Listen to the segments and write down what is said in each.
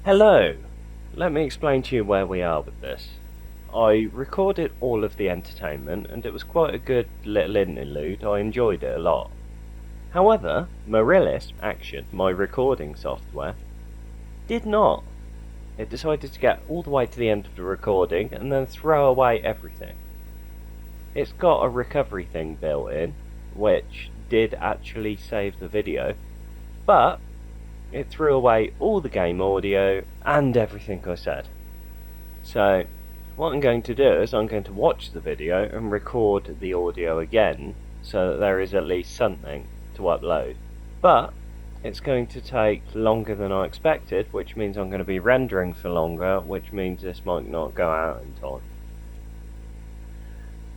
Hello! Let me explain to you where we are with this. I recorded all of the entertainment and it was quite a good little interlude. I enjoyed it a lot. However, Mirillis Action, my recording software, did not. It decided to get all the way to the end of the recording and then throw away everything. It's got a recovery thing built in, which did actually save the video, but it threw away all the game audio and everything I said. So what I'm going to do is I'm going to watch the video and record the audio again so that there is at least something to upload. But it's going to take longer than I expected, which means I'm going to be rendering for longer, which means this might not go out in time.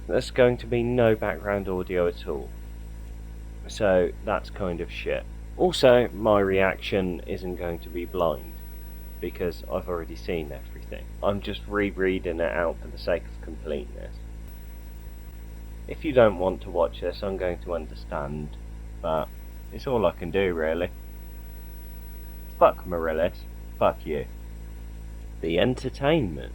There's going to be no background audio at all. So that's kind of shit. Also, my reaction isn't going to be blind, because I've already seen everything. I'm just rereading it out for the sake of completeness. If you don't want to watch this, I'm going to understand, but it's all I can do, really. Fuck Mirillis. Fuck you. The entertainment.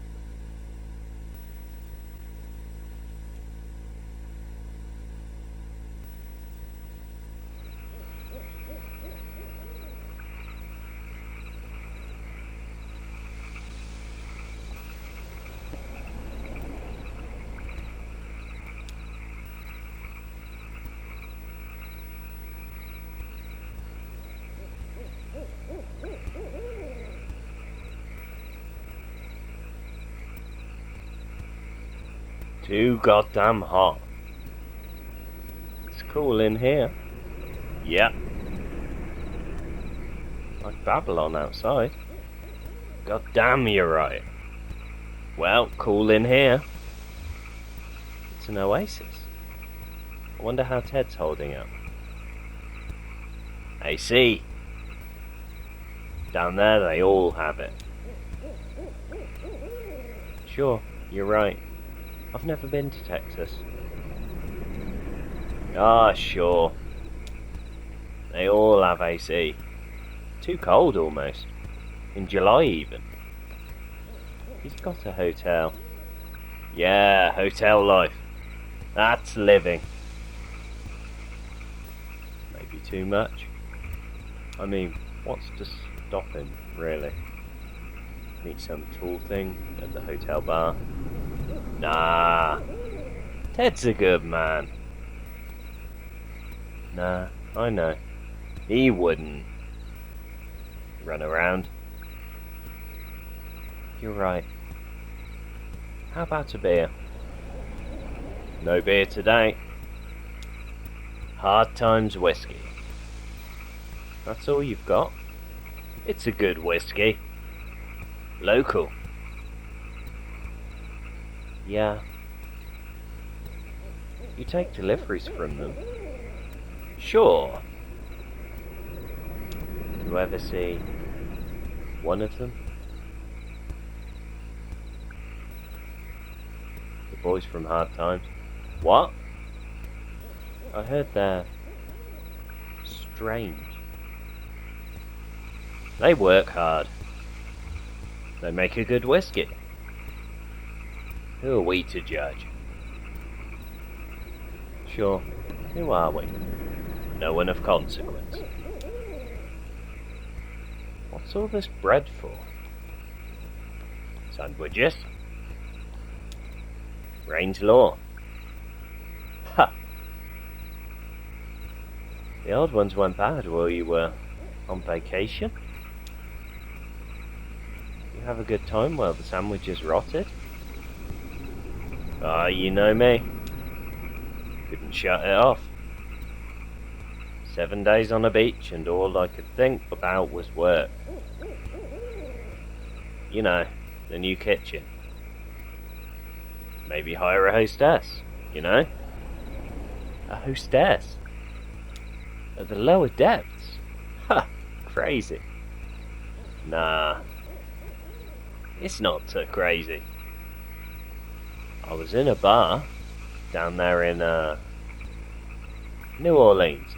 Too goddamn hot. It's cool in here. Yep. Like Babylon outside. God damn, you're right. Well, cool in here. It's an oasis. I wonder how Ted's holding up. AC. Down there they all have it. Sure, you're right. I've never been to Texas. Ah, sure. They all have AC. Too cold almost. In July even. He's got a hotel. Yeah, hotel life. That's living. Maybe too much. I mean, what's to stop him, really? Meet some tall thing at the hotel bar. Nah, Ted's a good man. Nah, I know. He wouldn't run around. You're right. How about a beer? No beer today. Hard Times whiskey. That's all you've got? It's a good whiskey. Local. Yeah. You take deliveries from them? Sure. You ever see one of them? The boys from Hard Times. What? I heard they're strange. They work hard. They make a good whiskey. Who are we to judge? Sure, who are we? No one of consequence. What's all this bread for? Sandwiches? Rain's Law. Ha! The old ones weren't bad while you were on vacation. You have a good time while the sandwiches rotted? Ah, you know me. Couldn't shut it off. 7 days on a beach and all I could think about was work. You know, the new kitchen. Maybe hire a hostess, you know? A hostess? At the lower depths? Ha! Crazy. Nah. It's not so crazy. I was in a bar down there in New Orleans.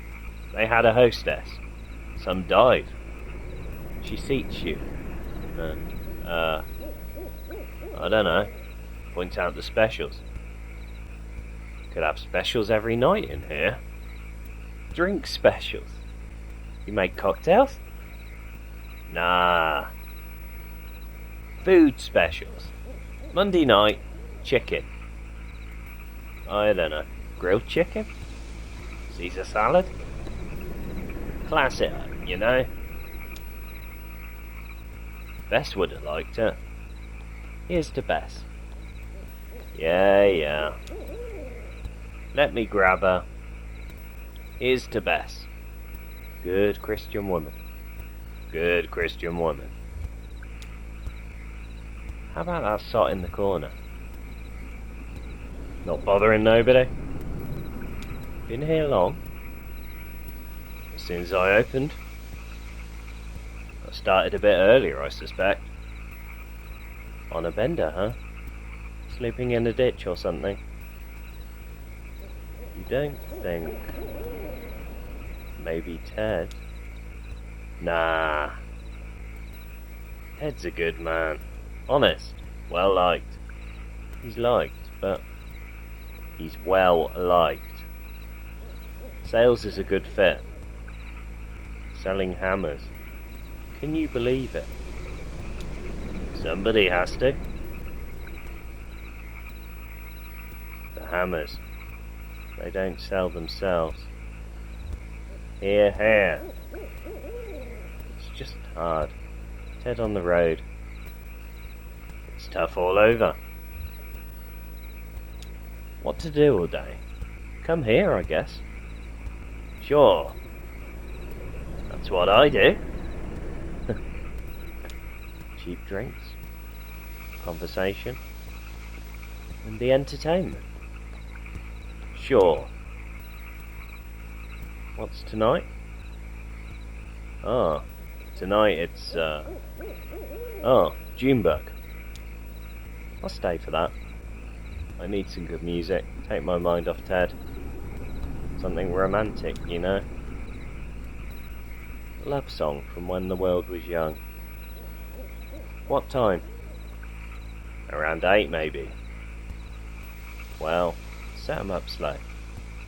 They had a hostess. Some dive. She seats you. and, I don't know, point out the specials. Could have specials every night in here. Drink specials. You make cocktails? Nah. Food specials. Monday night, chicken. I don't know, grilled chicken? Caesar salad? Class it up, you know? Bess would have liked it. Here's to Bess. Yeah. Let me grab her. Here's to Bess. Good Christian woman. Good Christian woman. How about that sot in the corner? Not bothering nobody? Been here long? As soon as I opened. I started a bit earlier, I suspect. On a bender, huh? Sleeping in a ditch or something? You don't think... maybe Ted? Nah. Ted's a good man. Honest. Well liked. He's liked, but... he's well liked. Sales is a good fit. Selling hammers. Can you believe it? Somebody has to. The hammers. They don't sell themselves. Here. It's just hard. Ted on the road. It's tough all over. What to do all day? Come here, I guess. Sure. That's what I do. Cheap drinks, conversation, and the entertainment. Sure. What's tonight? Tonight it's, Junebug. I'll stay for that. I need some good music, take my mind off Ted. Something romantic, you know? A love song from when the world was young. What time? Around 8 maybe. Well, set 'em up slow,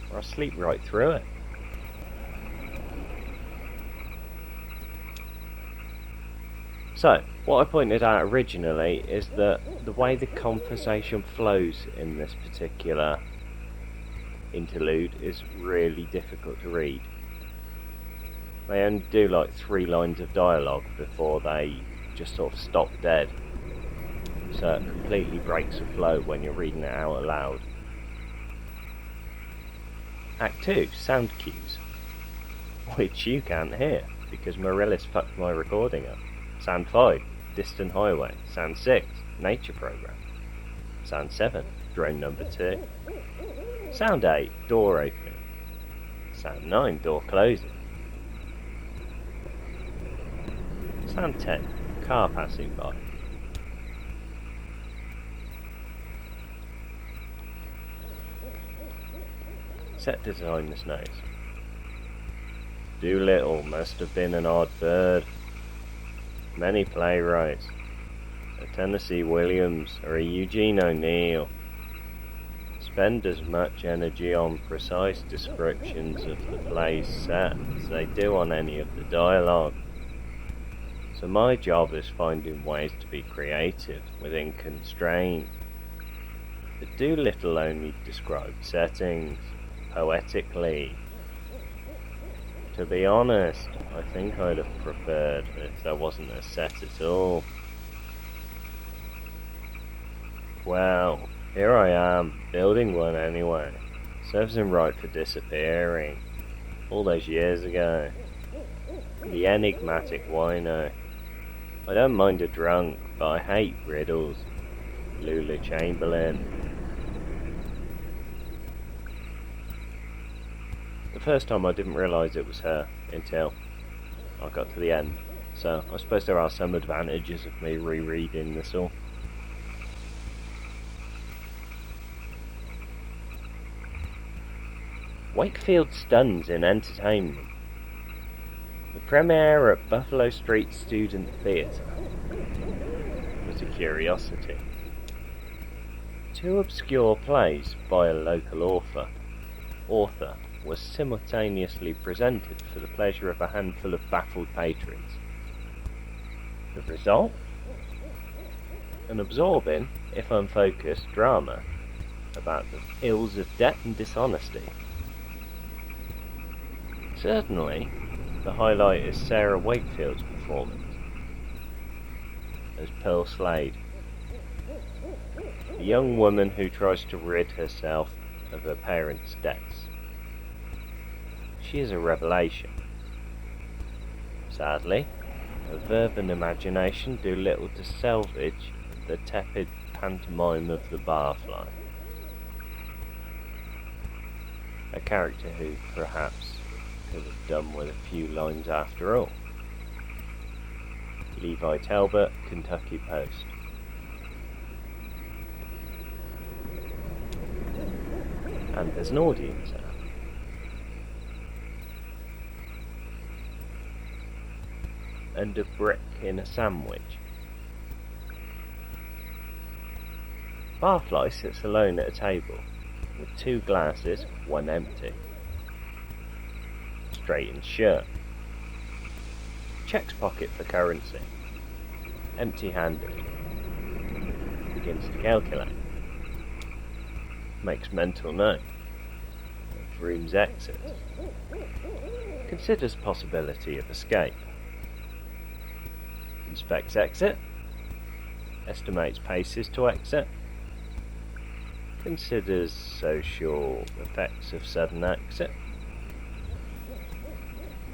or I'll sleep right through it. So, what I pointed out originally is that the way the conversation flows in this particular interlude is really difficult to read. They only do like 3 lines of dialogue before they just sort of stop dead. So it completely breaks the flow when you're reading it out aloud. Act 2, sound cues. Which you can't hear, because Mirillis fucked my recording up. Sound 5, distant highway. Sound 6, nature program. Sound 7, drone number 2. Sound 8, door opening. Sound 9, door closing. Sound 10, car passing by. Set designer's notes. Doolittle must have been an odd bird. Many playwrights. A Tennessee Williams or a Eugene O'Neill spend as much energy on precise descriptions of the play's set as they do on any of the dialogue. So my job is finding ways to be creative within constraint. But Doolittle only described settings, poetically. To be honest, I think I'd have preferred if there wasn't a set at all. Well, here I am, building one anyway. Serves him right for disappearing. All those years ago. The enigmatic wino. I don't mind a drunk, but I hate riddles. Lula Chamberlain. The first time I didn't realise it was her until I got to the end. So I suppose there are some advantages of me rereading this all. Wakefield stuns in entertainment. The premiere at Buffalo Street Student Theatre. was a curiosity. Two obscure plays by a local author was simultaneously presented for the pleasure of a handful of baffled patrons. The result? An absorbing, if unfocused, drama about the ills of debt and dishonesty. Certainly, the highlight is Sarah Wakefield's performance as Pearl Slade, a young woman who tries to rid herself of her parents' debts. She is a revelation. Sadly, her verve and imagination do little to salvage the tepid pantomime of the barfly. A character who, perhaps, could have done with a few lines after all. Levi Talbot, Kentucky Post. And there's an audience now. And a brick in a sandwich. Barfly sits alone at a table, with two glasses, one empty. Straightened shirt. Checks pocket for currency. Empty-handed. Begins to calculate. Makes mental note of room's exit. Considers possibility of escape. Inspects exit. Estimates paces to exit. Considers social effects of sudden exit.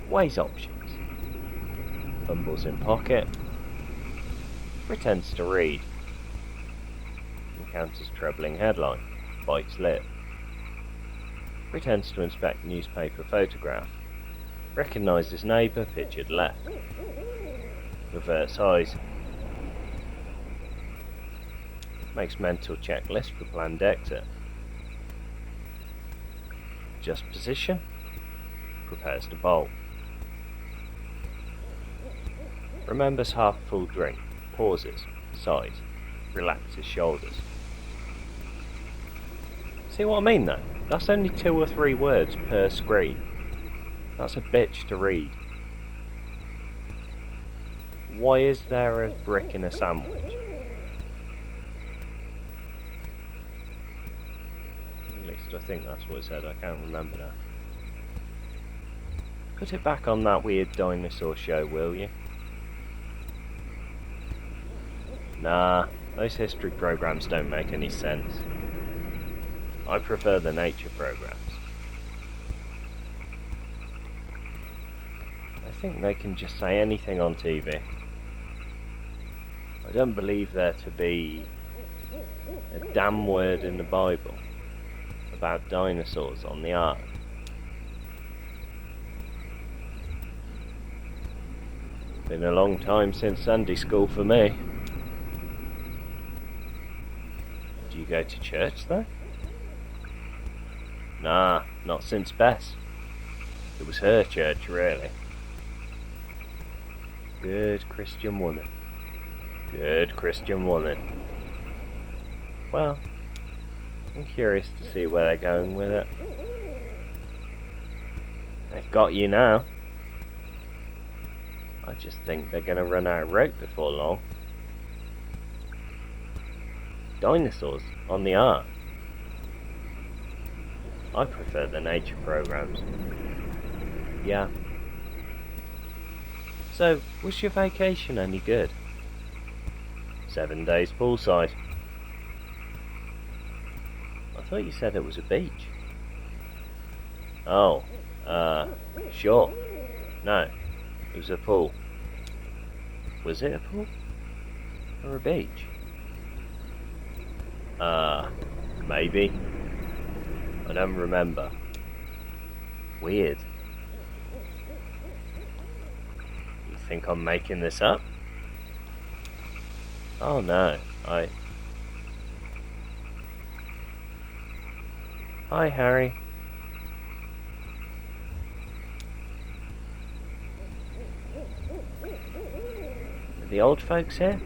Weighs options. Fumbles in pocket. Pretends to read. Encounters troubling headline. Bites lip. Pretends to inspect newspaper photograph. Recognises neighbour pictured left. Reverts eyes. Makes mental checklist for planned exit. Just position. Prepares to bolt. Remembers half full drink. Pauses. Sighs. Relaxes shoulders. See what I mean though? That's only 2 or 3 words per screen. That's a bitch to read. Why is there a brick in a sandwich? At least I think that's what it said, I can't remember now. Put it back on that weird dinosaur show, will you? Nah, those history programs don't make any sense. I prefer the nature programs. I think they can just say anything on TV. I don't believe there to be a damn word in the Bible about dinosaurs on the ark. Been a long time since Sunday school for me. Do you go to church though? Nah, not since Bess. It was her church, really. Good Christian woman. Good Christian woman. Well, I'm curious to see where they're going with it. They've got you now. I just think they're going to run out of rope before long. Dinosaurs on the ark. I prefer the nature programs. Yeah. So, was your vacation any good? 7 days poolside. I thought you said it was a beach. Oh, sure. No, it was a pool. Was it a pool? Or a beach? Maybe. I don't remember. Weird. You think I'm making this up? Oh no, Hi Harry. the old folks here?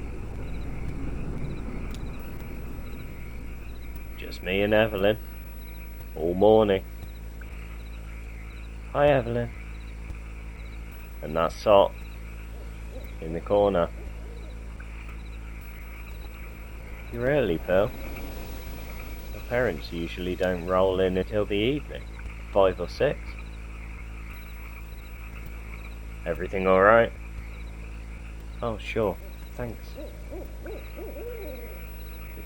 Just me and Evelyn. All morning. Hi, Evelyn. And that Sot in the corner. You're early, Pearl. My parents usually don't roll in until the evening, 5 or 6. Everything alright? Oh, sure, thanks. We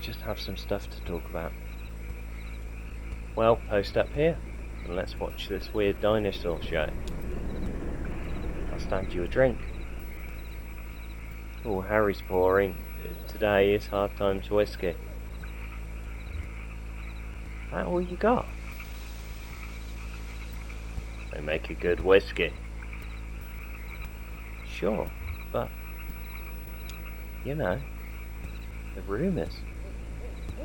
just have some stuff to talk about. Well, post up here, and let's watch this weird dinosaur show. I'll stand you a drink. Oh, Harry's pouring. Today is Hard Times whiskey. That all you got? They make a good whiskey. Sure, but you know, the rumours.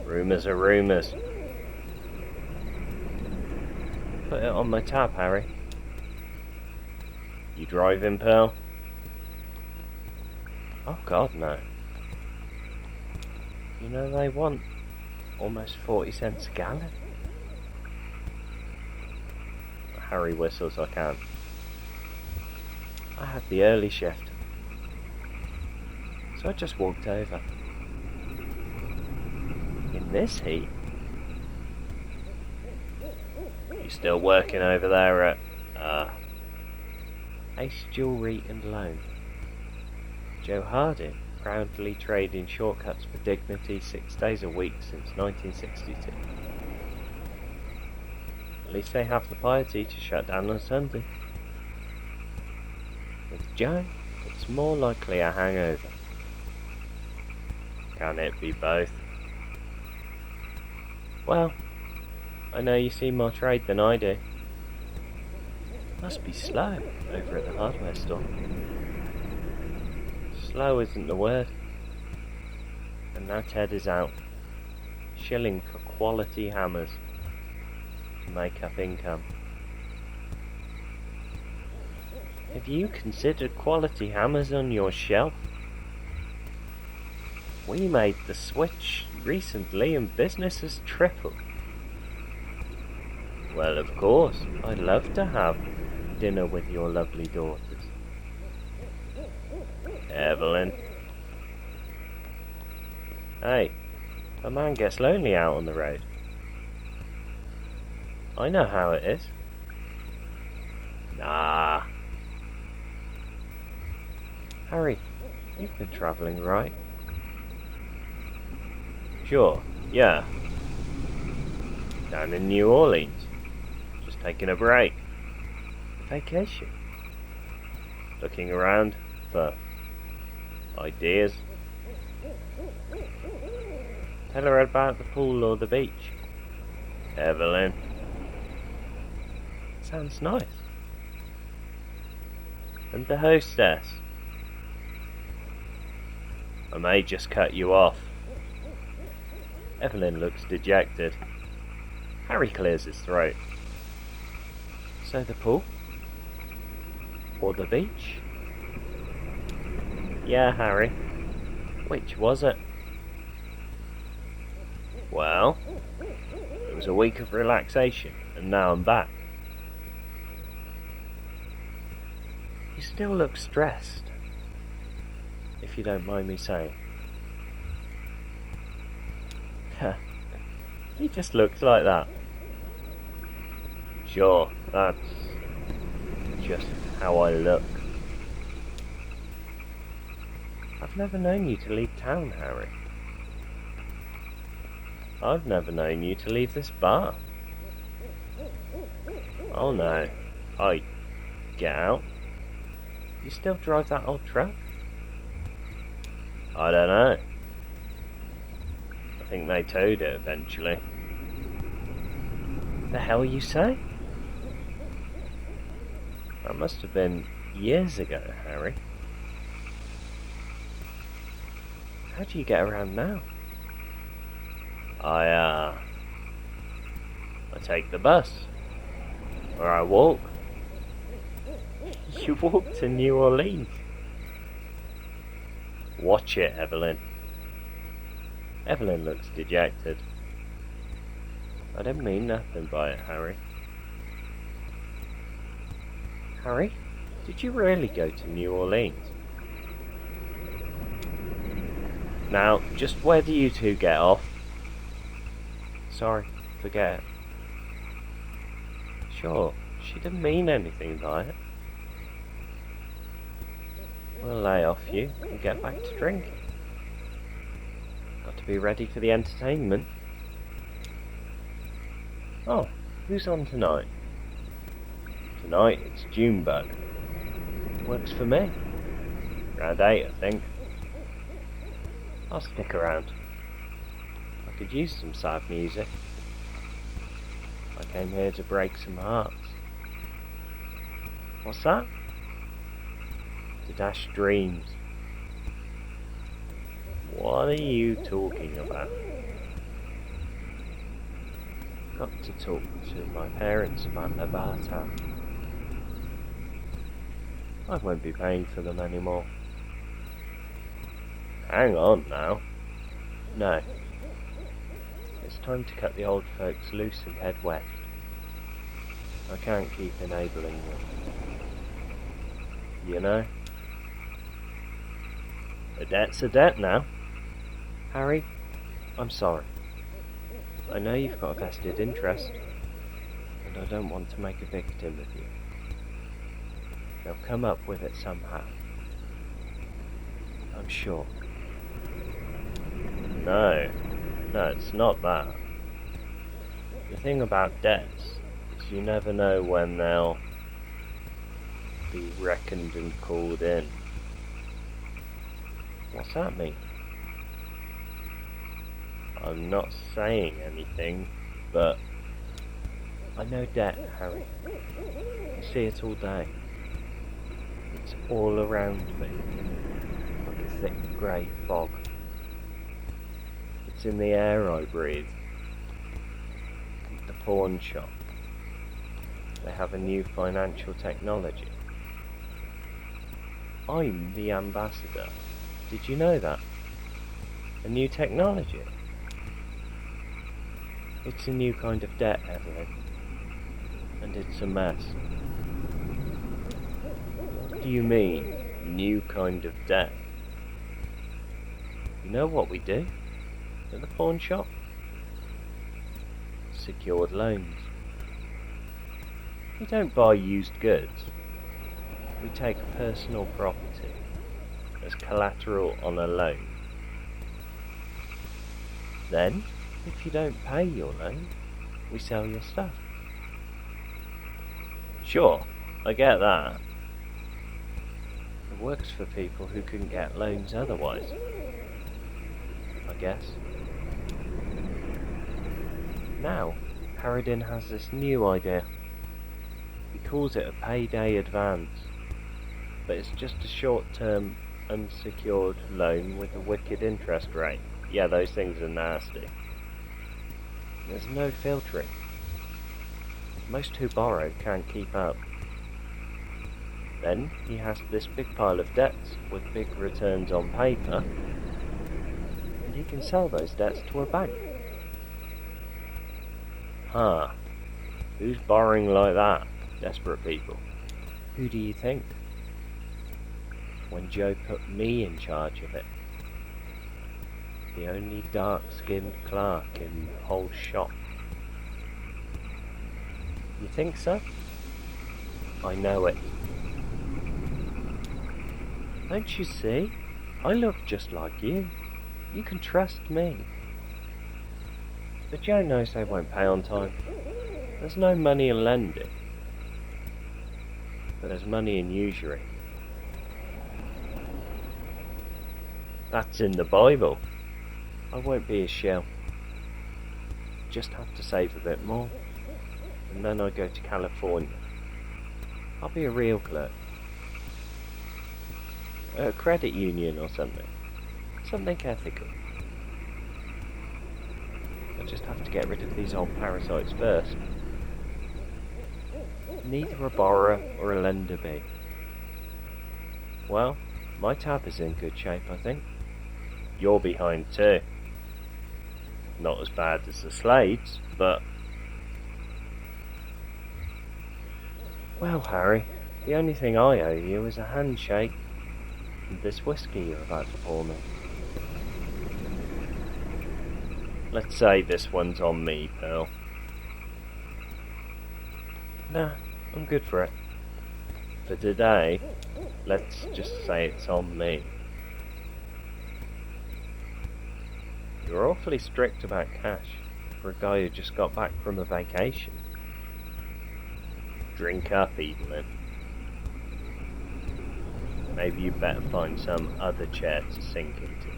Rumours are rumours. Put it on my tab, Harry. You driving, Pearl? Oh God, no. You know they want almost 40 cents a gallon. Harry whistles, I can't. I had the early shift, so I just walked over. In this heat? You still working over there at, Ace Jewellery and Loan? Joe Harding, proudly trading shortcuts for dignity 6 days a week since 1962. At least they have the piety to shut down on Sunday. With Joe, it's more likely a hangover. Can it be both? Well, I know you see more trade than I do. Must be slow over at the hardware store. Slow isn't the word. And now Ted is out, shilling for quality hammers to make up income. Have you considered quality hammers on your shelf? We made the switch recently and business has tripled. Well, of course, I'd love to have dinner with your lovely daughters. Evelyn. Hey, a man gets lonely out on the road. I know how it is. Nah. Harry, you've been travelling, right? Sure, yeah. Down in New Orleans. Just taking a break. Vacation. Looking around for ideas. Tell her about the pool or the beach. Evelyn. Sounds nice. And the hostess. I may just cut you off. Evelyn looks dejected. Harry clears his throat. So the pool? Or the beach? Yeah, Harry. Which was it? Well, it was a week of relaxation, and now I'm back. You still look stressed, if you don't mind me saying. He just looks like that. Sure, that's just how I look. I've never known you to leave town, Harry. I've never known you to leave this bar. Oh no, I get out. You still drive that old truck? I don't know. I think they towed it eventually. The hell you say? That must have been years ago, Harry. How do you get around now? I take the bus. Or I walk. You walk to New Orleans? Watch it, Evelyn. Evelyn looks dejected. I didn't mean nothing by it, Harry. Harry, did you really go to New Orleans? Now, just where do you two get off? Sorry, forget it. Sure, she didn't mean anything by it. We'll lay off you and get back to drinking. Got to be ready for the entertainment. Oh, who's on tonight? Tonight it's Junebug. Works for me. Round 8, I think. I'll stick around. I could use some sad music. I came here to break some hearts. What's that? To dash dreams. What are you talking about? Got to talk to my parents about their bartender. I won't be paying for them anymore. Hang on now. No. It's time to cut the old folks loose and head west. I can't keep enabling them. You know? A debt's a debt now. Harry, I'm sorry. I know you've got a vested interest, and I don't want to make a victim of you. They'll come up with it somehow. I'm sure. No, it's not that. The thing about debts is you never know when they'll be reckoned and called in. What's that mean? I'm not saying anything, but I know debt, Harry. I see it all day. It's all around me, like a thick grey fog. It's in the air I breathe. At the pawn shop. They have a new financial technology. I'm the ambassador. Did you know that? A new technology? It's a new kind of debt, Evelyn. And it's a mess. What do you mean, new kind of debt? You know what we do at the pawn shop? Secured loans. We don't buy used goods. We take personal property as collateral on a loan. Then, if you don't pay your loan, we sell your stuff. Sure, I get that. It works for people who couldn't get loans otherwise, I guess. Now, Harridan has this new idea. He calls it a payday advance, but it's just a short-term, unsecured loan with a wicked interest rate. Yeah, those things are nasty. There's no filtering. Most who borrow can't keep up. Then he has this big pile of debts with big returns on paper, and he can sell those debts to a bank. Huh. Who's borrowing like that? Desperate people. Who do you think? When Joe put me in charge of it. The only dark-skinned clerk in the whole shop. You think so? I know it. Don't you see? I look just like you. You can trust me. But Joe knows they won't pay on time. There's no money in lending. But there's money in usury. That's in the Bible. I won't be a shell. Just have to save a bit more. And then I go to California. I'll be a real clerk. A credit union or something. Something ethical. I just have to get rid of these old parasites first. Neither a borrower or a lender be. Well, My tab is in good shape, I think. You're behind too. Not as bad as the Slades, but... Well, Harry, the only thing I owe you is a handshake and this whiskey you're about to pour me. Let's say this one's on me, Pearl. Nah, I'm good for it. For today, let's just say it's on me. You're awfully strict about cash for a guy who just got back from a vacation. Drink up, Evelyn. Maybe you better find some other chair to sink into,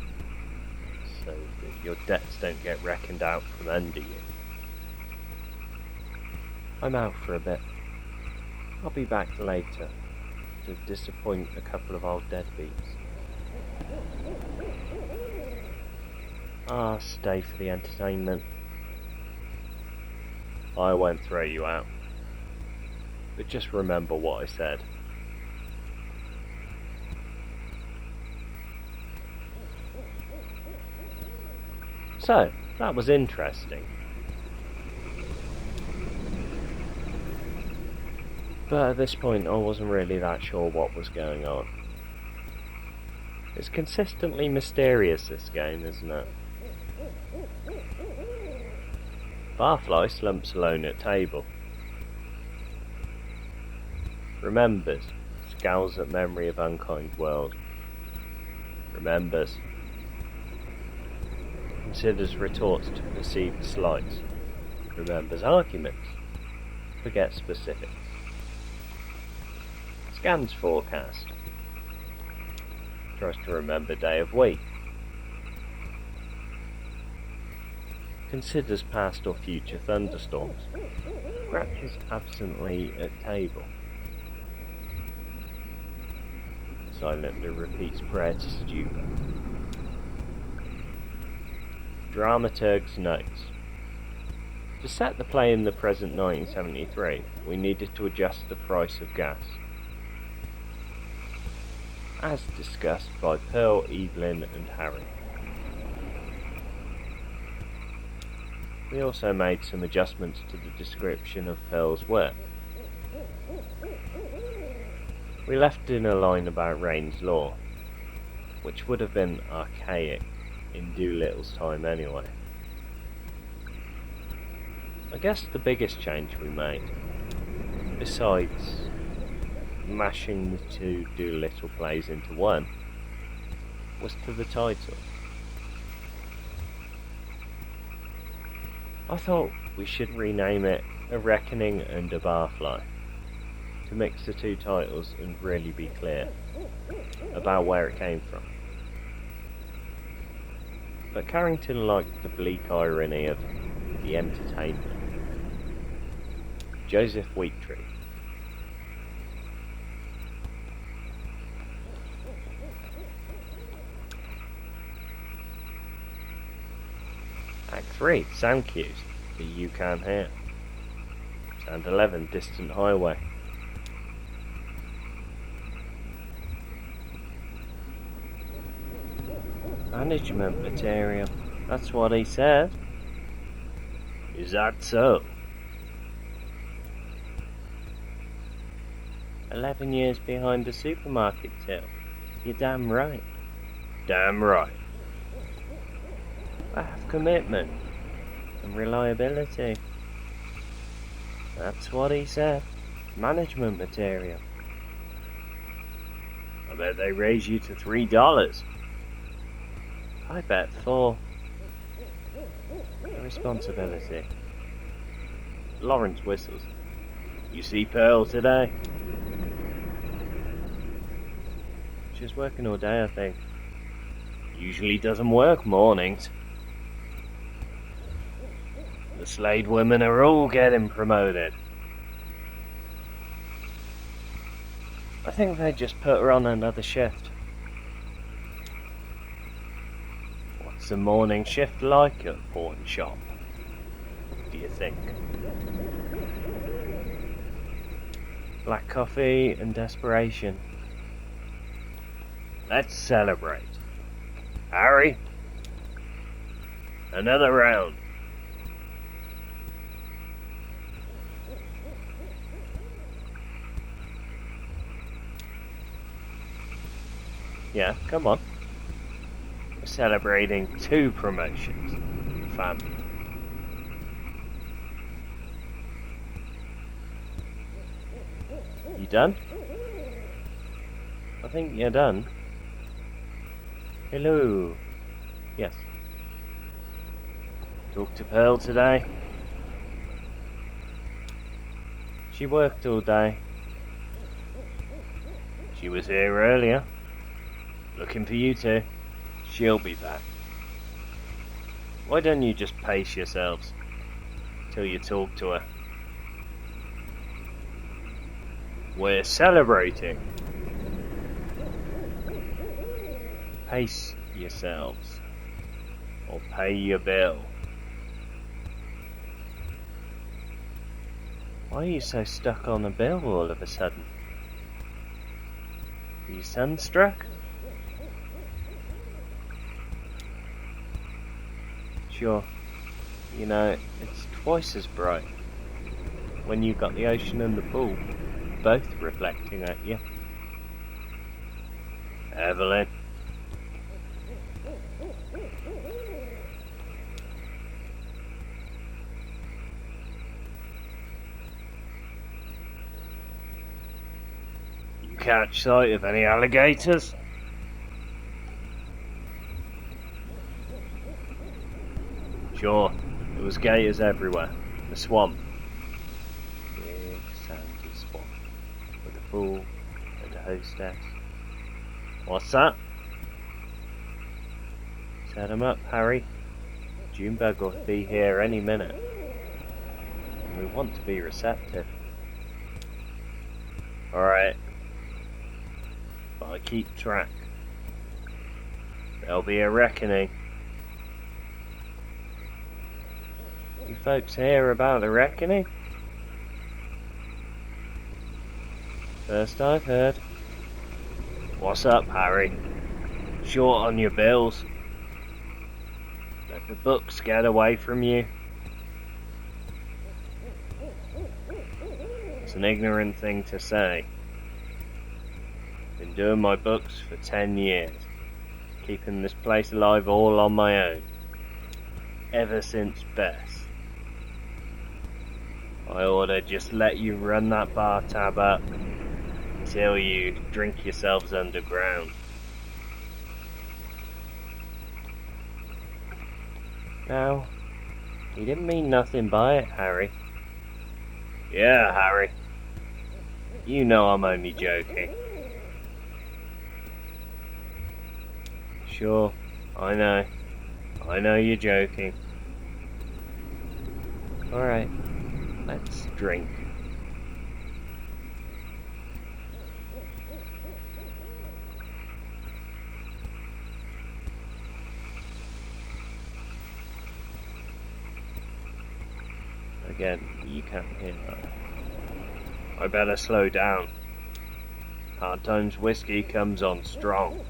so that your debts don't get reckoned out from under you. I'm out for a bit. I'll be back later to disappoint a couple of old deadbeats. Stay for the entertainment. I won't throw you out, but just remember what I said. So, that was interesting. But at this point I wasn't really that sure what was going on. It's consistently mysterious, this game, isn't it? Barfly slumps alone at table. Remembers, scowls at memory of unkind world. Remembers. Considers retorts to perceived slights. Remembers arguments. Forgets specifics. Scans forecast. Tries to remember day of week. Considers past or future thunderstorms. Scratches absently at table. Silently repeats prayer to stupor. Dramaturg's notes. To set the play in the present 1973, we needed to adjust the price of gas. As discussed by Pearl, Evelyn and Harry. We also made some adjustments to the description of Pearl's work. We left in a line about Rain's Law, which would have been archaic in Doolittle's time anyway. I guess the biggest change we made, besides mashing the two Doolittle plays into one, was to the title. I thought we should rename it A Reckoning and a Barfly, to mix the two titles and really be clear about where it came from. But Carrington liked the bleak irony of the entertainment. Joseph Wheattree. Act 3, sound cues that you can hear. Sound 11, distant highway. Management material, that's what he said. Is that so? 11 years behind the supermarket till. You're damn right. Damn right. I have commitment and reliability. That's what he said. Management material. I bet they raise you to $3. I bet 4. The responsibility. Lawrence whistles. You see Pearl today? She's working all day, I think. Usually doesn't work mornings. The Slade women are all getting promoted. I think they just put her on another shift. What's the morning shift like at a pawn shop? Do you think? Black coffee and desperation. Let's celebrate. Harry, another round. Yeah, come on. We're celebrating 2 promotions. Fam. You done? I think you're done. Hello. Yes. Talked to Pearl today. She worked all day. She was here earlier. Looking for you two. She'll be back. Why don't you just pace yourselves till you talk to her? We're celebrating. Pace yourselves, or pay your bill. Why are you so stuck on a bill all of a sudden? Are you sunstruck? Sure. You know, it's twice as bright when you've got the ocean and the pool both reflecting at you. Evelyn. You catch sight of any alligators? Sure, there was gators everywhere. The swamp. Big sandy swamp. With a pool and a hostess. What's that? Set 'em up, Harry. Junebug will be here any minute. And we want to be receptive. Alright. But I keep track. There'll be a reckoning. You folks hear about the reckoning? First I've heard. What's up, Harry? Short on your bills? Let the books get away from you? It's an ignorant thing to say. Been doing my books for 10 years. Keeping this place alive all on my own. Ever since Bess. I oughta just let you run that bar tab up until you drink yourselves underground. No, you didn't mean nothing by it, Harry. Yeah, Harry. You know I'm only joking. Sure, I know. I know you're joking. Alright, let's drink. Again, you can't hear that. I better slow down. Hard Times whiskey comes on strong.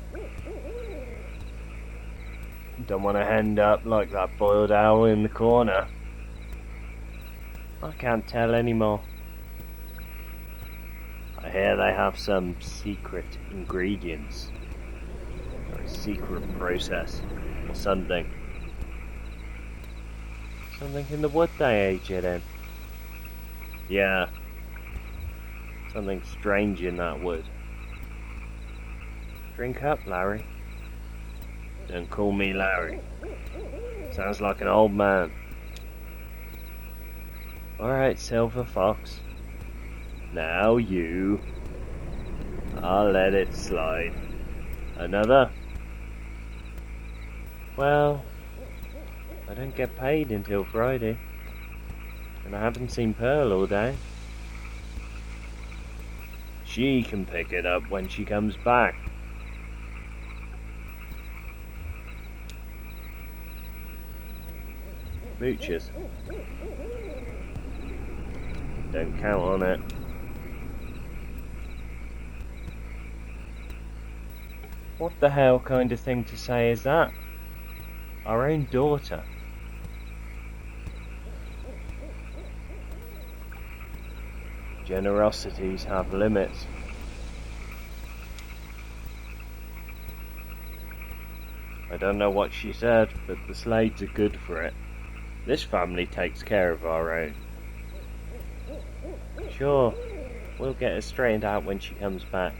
Don't want to end up like that boiled owl in the corner. I can't tell anymore. I hear they have some secret ingredients. Or a secret process. Or something. Something in the wood they age it in. Yeah. Something strange in that wood. Drink up, Larry. Don't call me Larry. Sounds like an old man. Alright, Silver Fox. Now you. I'll let it slide. Another? Well, I don't get paid until Friday. And I haven't seen Pearl all day. She can pick it up when she comes back. Mooches. Don't count on it. What the hell kind of thing to say is that? Our own daughter. Generosities have limits. I don't know what she said, but the Slades are good for it. This family takes care of our own. Sure, we'll get her straightened out when she comes back.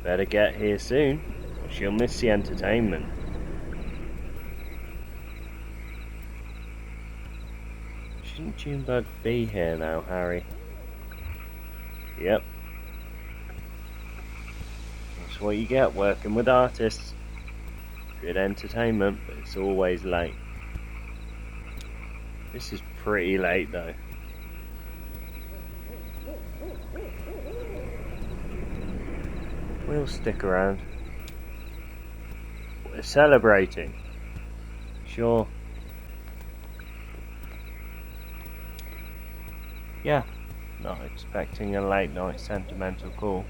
Better get here soon, or she'll miss the entertainment. Shouldn't Junebug be here now, Harry? Yep. That's what you get working with artists. Good entertainment, but it's always late. This is pretty late though. We'll stick around. We're celebrating. Sure. Yeah, not expecting a late night sentimental call.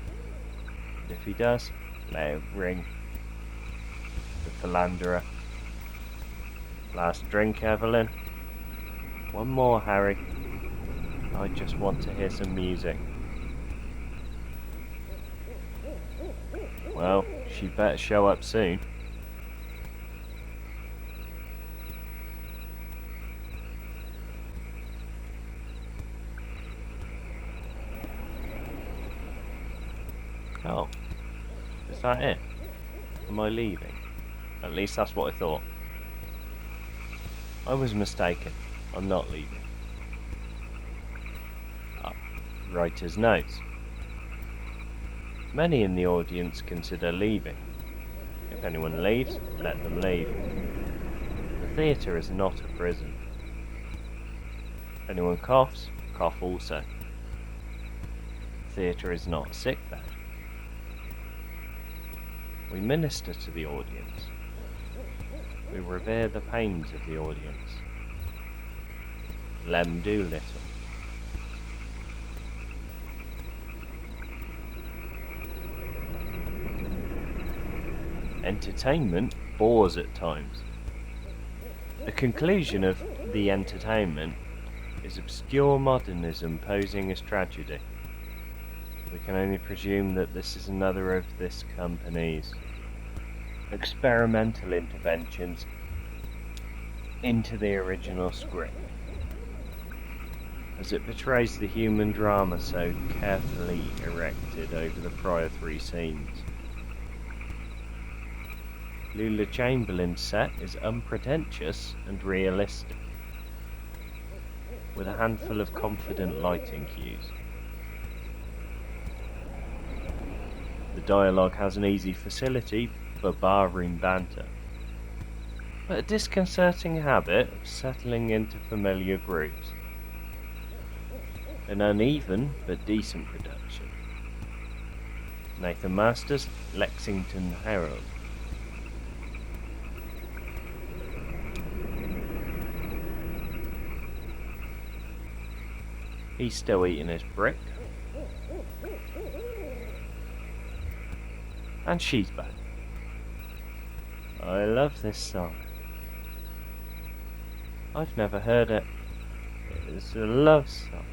But if he does, let it ring. The philanderer. Last drink, Evelyn. One more, Harry. I just want to hear some music. Well, she better show up soon. Oh, is that it? Am I leaving? At least that's what I thought. I was mistaken. I'm not leaving. Writer's notes. Many in the audience consider leaving. If anyone leaves, let them leave. The theatre is not a prison. If anyone coughs, cough also. The theatre is not a sick bed. We minister to the audience. We revere the pains of the audience. Lem Doolittle. Entertainment bores at times. The conclusion of the entertainment is obscure modernism posing as tragedy. We can only presume that this is another of this company's experimental interventions into the original script, as it portrays the human drama so carefully erected over the prior three scenes. Lula Chamberlain's set is unpretentious and realistic, with a handful of confident lighting cues. The dialogue has an easy facility for barroom banter, but a disconcerting habit of settling into familiar groups. An uneven but decent production. Nathan Masters, Lexington Herald. He's still eating his brick. And she's back. I love this song. I've never heard it. It's a love song.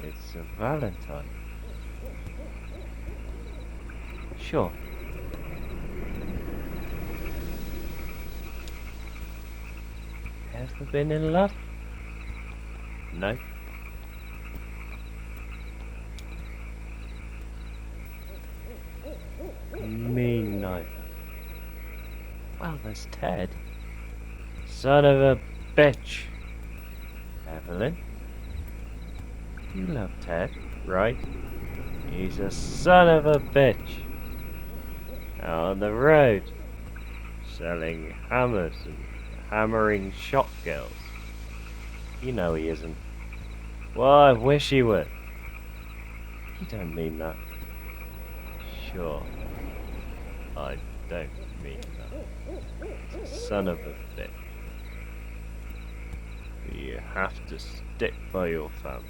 It's a Valentine. Sure. Ever been in love? No. Me neither. Well, there's Ted. Son of a bitch. Evelyn? You love Ted, right? He's a son of a bitch. Out on the road, selling hammers and hammering shop girls. You know he isn't. Well, I wish he would. You don't mean that. Sure. I don't mean that. He's a son of a bitch. You have to stick by your family.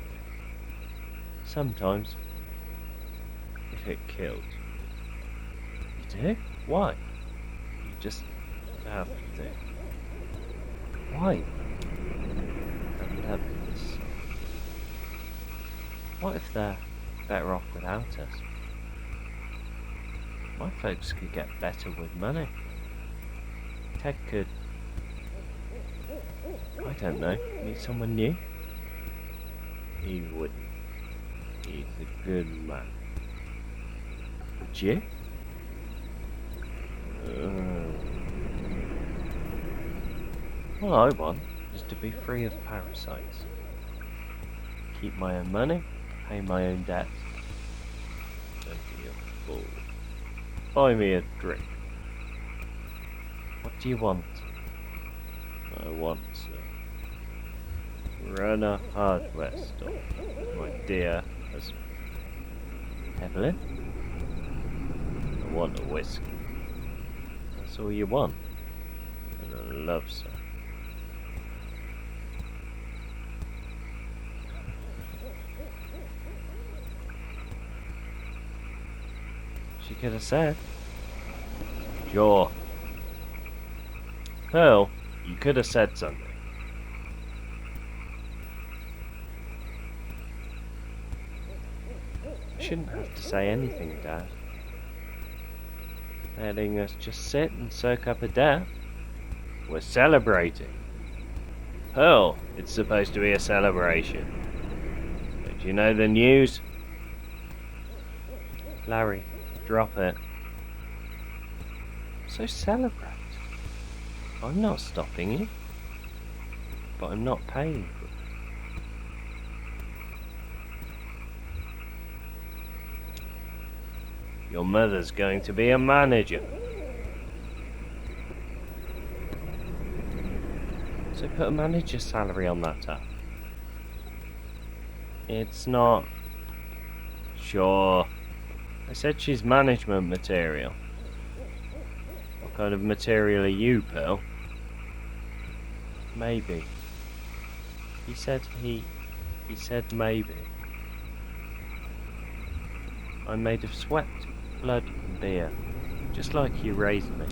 Sometimes, if it kills. do? Why? You just have to. Why? I love this. What if they're better off without us? My folks could get better with money. Ted could, I don't know, meet someone new. He wouldn't. He's a good man. Would you? All I want is to be free of parasites. Keep my own money, pay my own debts. Don't be a fool. Buy me a drink. What do you want? I want to run a hardware store, my dear husband. Evelyn? I want a whiskey. That's all you want. And I love so. She could have said. Sure. Pearl, you could have said something. I shouldn't have to say anything, Dad. Letting us just sit and soak up a death. We're celebrating. Pearl, it's supposed to be a celebration. Don't you know the news? Larry, drop it. So celebrate. I'm not stopping you. But I'm not paying for it. Your mother's going to be a manager. So put a manager's salary on that tab. It's not... Sure. I said she's management material. What kind of material are you, Pearl? Maybe. He said maybe. I'm made of sweat, blood and beer. Just like you raised me.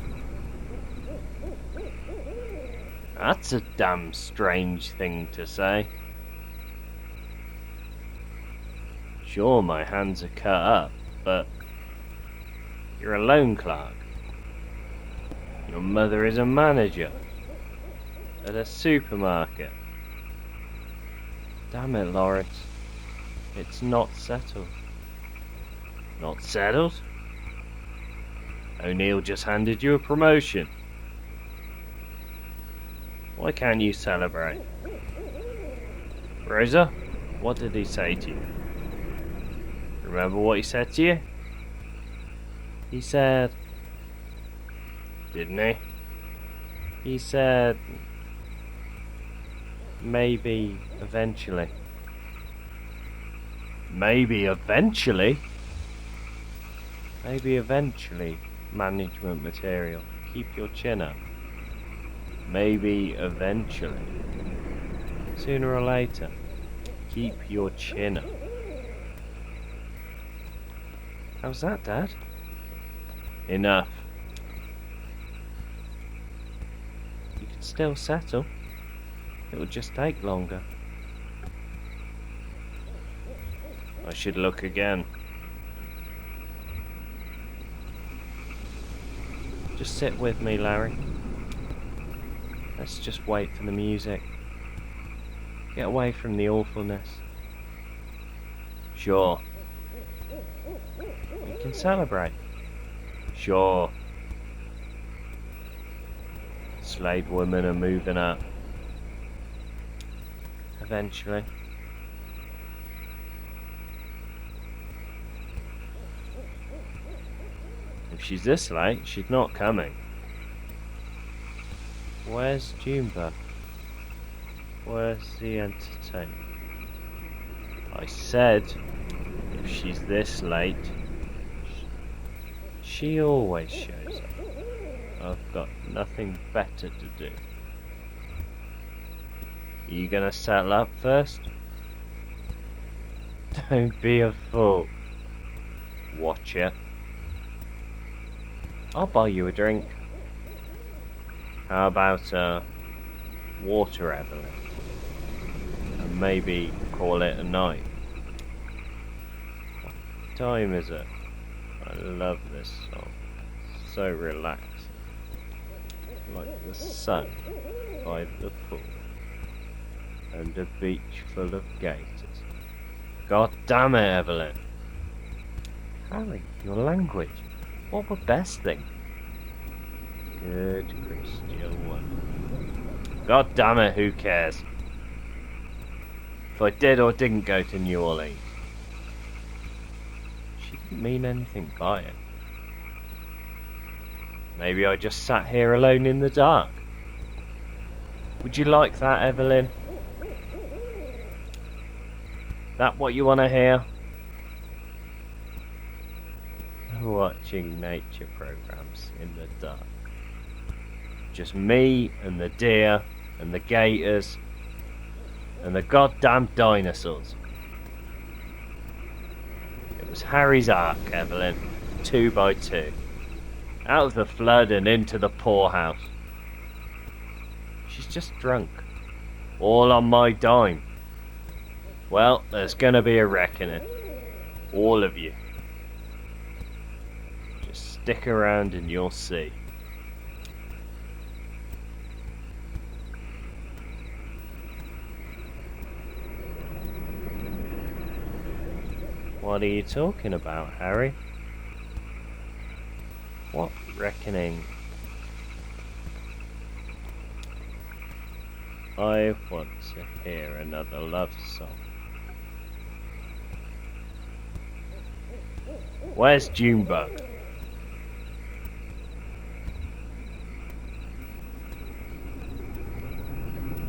That's a damn strange thing to say. Sure, my hands are cut up, but you're a loan clerk. Your mother is a manager at a supermarket. Damn it, Lawrence. It's not settled. Not settled? O'Neill just handed you a promotion. Why can't you celebrate? Rosa, what did he say to you? Remember what he said to you? He said... Didn't he? He said... Maybe eventually. Maybe eventually? Maybe eventually, management material. Keep your chin up. Maybe eventually. Sooner or later. Keep your chin up. How's that, Dad? Enough. You can still settle. It will just take longer. I should look again. Just sit with me, Larry. Let's just wait for the music. Get away from the awfulness. Sure. We can celebrate. Sure. Slave women are moving up. Eventually. If she's this late, she's not coming. Where's Junebug? Where's the entertainment? I said, if she's this late, she always shows up. I've got nothing better to do. Are you gonna settle up first? Don't be a fool. Watch it. I'll buy you a drink. How about water, Evelyn? And maybe call it a night. What time is it? I love this song. So relaxed. Like the sun by the pool. And a beach full of gators. God damn it, Evelyn. Harry, your language. What would best think? Good Christian one. God damn it, who cares? If I did or didn't go to New Orleans. She didn't mean anything by it. Maybe I just sat here alone in the dark. Would you like that, Evelyn? That what you want to hear? Watching nature programs in the dark. Just me and the deer and the gators and the goddamn dinosaurs. It was Harry's ark, Evelyn, 2 by 2. Out of the flood and into the poorhouse. She's just drunk. All on my dime. Well, there's gonna be a reckoning. All of you. Just stick around and you'll see. What are you talking about, Harry? What reckoning? I want to hear another love song. Where's Junebug?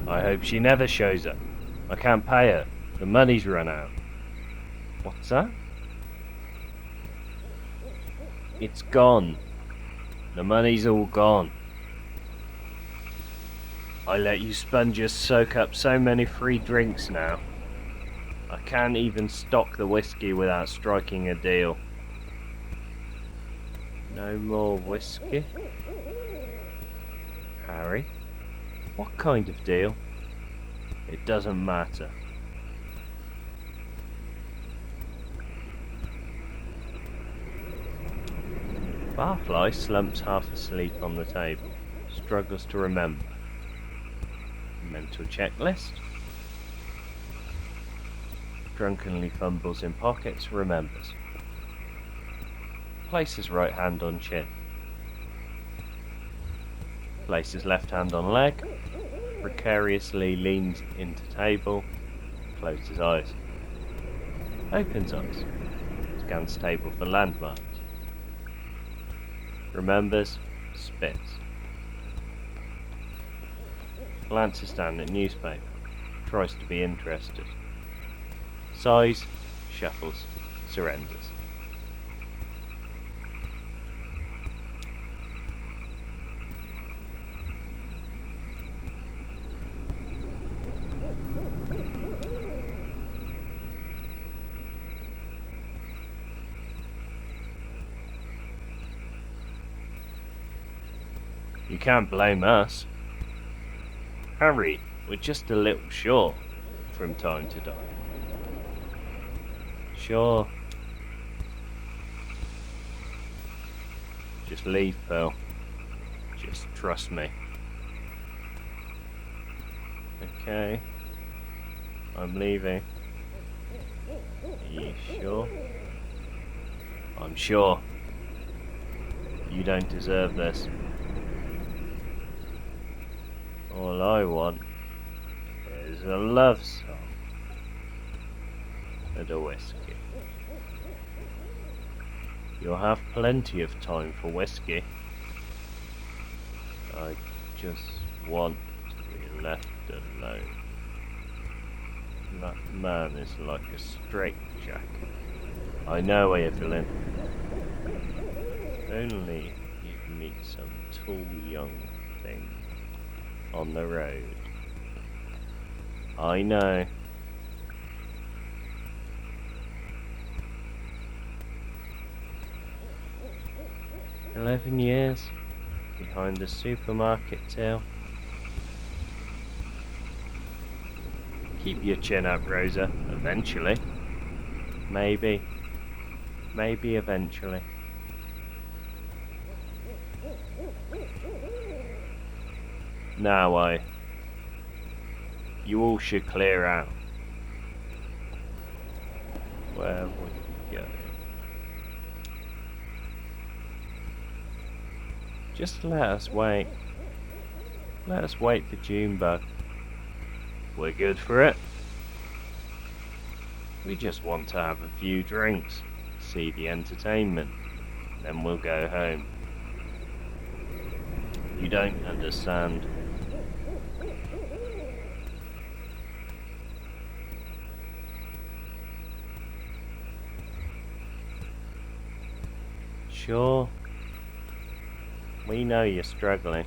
I hope she never shows up. I can't pay her. The money's run out. What's that? It's gone. The money's all gone. I let you sponges soak up so many free drinks now. I can't even stock the whiskey without striking a deal. No more whiskey? Harry? What kind of deal? It doesn't matter. Barfly slumps half asleep on the table, struggles to remember. Mental checklist. Drunkenly fumbles in pockets, remembers. Places right hand on chin. Places left hand on leg. Precariously leans into table. Closes eyes. Opens eyes. Scans table for landmarks. Remembers. Spits. Glances down at newspaper. Tries to be interested. Sighs. Shuffles. Surrenders. You can't blame us. Harry, we're just a little short from time to time. Sure. Just leave, Pearl. Just trust me. Okay. I'm leaving. Are you sure? I'm sure. You don't deserve this. All I want is a love song and a whiskey. You'll have plenty of time for whiskey. I just want to be left alone. That man is like a straitjacket. I know, Evelyn. Only you'd meet some tall young thing on the road. I know. 11 years behind the supermarket till. Keep your chin up, Rosa. Eventually. Maybe eventually. Now you all should clear out. Where would we go? Just let us wait. Let us wait for Junebug. We're good for it. We just want to have a few drinks, see the entertainment, then we'll go home. You don't understand. Sure. We know you're struggling.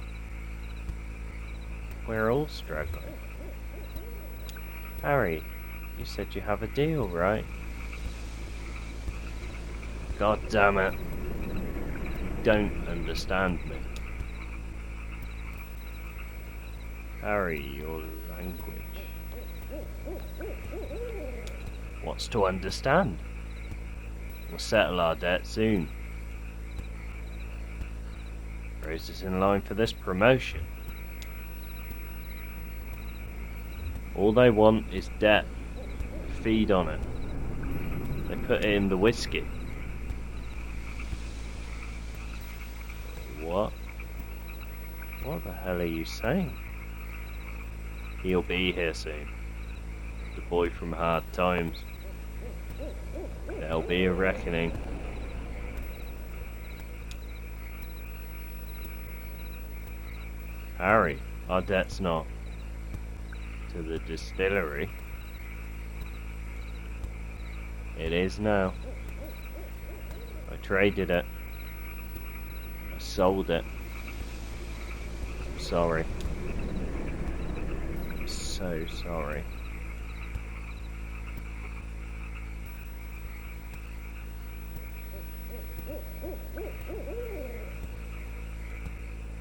We're all struggling. Harry, you said you have a deal, right? God damn it. You don't understand me. Harry, your language. What's to understand? We'll settle our debt soon. Rose is in line for this promotion. All they want is debt. Feed on it. They put it in the whiskey. What? What the hell are you saying? He'll be here soon. The boy from hard times. There'll be a reckoning. Harry, our debt's not to the distillery. It is now. I traded it. I sold it. I'm sorry. I'm so sorry.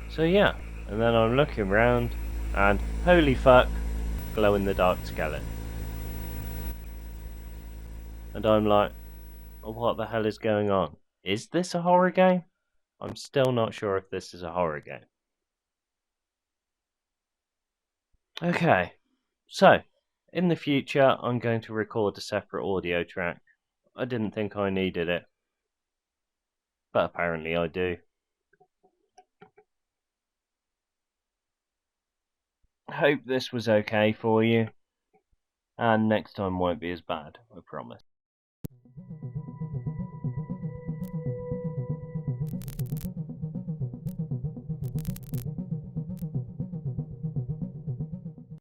So yeah, and then I'm looking around, and holy fuck, glow-in-the-dark skeleton. And I'm like, oh, what the hell is going on? Is this a horror game? I'm still not sure if this is a horror game. Okay, so, in the future, I'm going to record a separate audio track. I didn't think I needed it, but apparently I do. Hope this was okay for you, and next time won't be as bad, I promise.